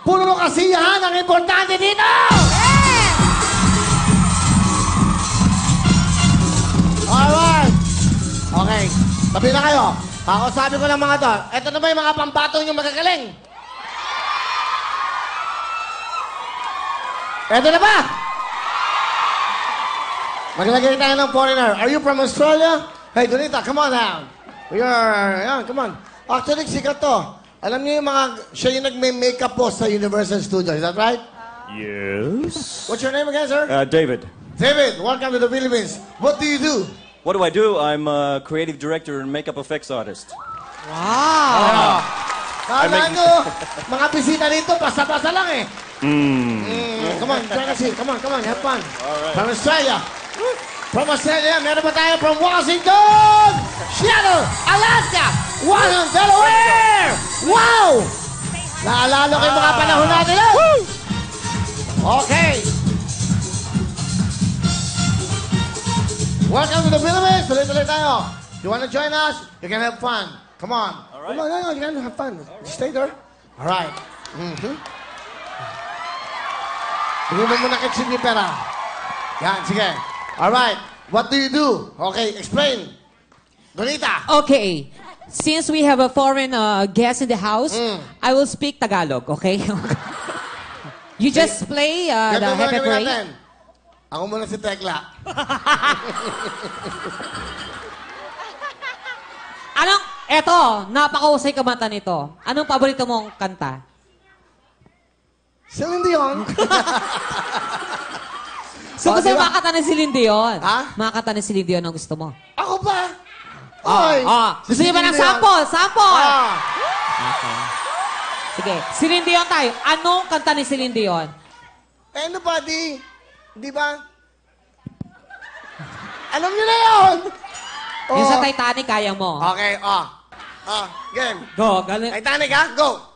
Puro kasiyahan ang importante dito! Alright! Okay, tabi na kayo. Sabi ko ng mga to, eto na ba yung mga pambato nyo magagaling? Eto na ba? Maglagay tayo ng foreigner. Are you from Australia? Hey, Donita, come on now. Come on. Actually, sikat to. Alam niyo yung siya yung nagme-makeup po sa Universal Studios. Is that right? Yes. What's your name again, sir? David. David, welcome to the Philippines. What do you do? What do? I'm a creative director and makeup effects artist. Wow! Kala nyo, mga bisita dito, basta-basta lang eh. Come on, join us here. Come on, have fun. All right. From Australia. From Australia, meron pa tayo from Washington, Seattle, Alaska, Washington, Delaware! Wow! Naalala ko yung mga panahon natin. Okay. Welcome to the Philippines. Tuloy-tuloy tayo. You want to join us? You can have fun. Come on. All right. Come on, you can have fun. Stay there. All right. Bigyan mo muna kay Chip yung pera. Yan, sige. All right. What do you do? Okay, explain. Donita. Okay. Since we have a foreign guest in the house, I will speak Tagalog, okay? You just play the Ganito happy gawin parade. natin. Ako muna si Tekla. Eto, napakahusay kumanta nito. Anong paborito mong kanta? Celine Dion. So, gusto mo makakanta ni Celine Dion? Ha? Makakanta ni Celine Dion ang gusto mo? Ako ba? Oy. Gusto niyo ba ng sample? Sample! Okay. Sige, Celine Dion tayo. Anong kanta ni Celine Dion? Ano ba, di ba? Alam niyo na yun! Yung sa Titanic, kaya mo. Okay, game. Go, galing. Titanic, ha? Go!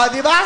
Di ba?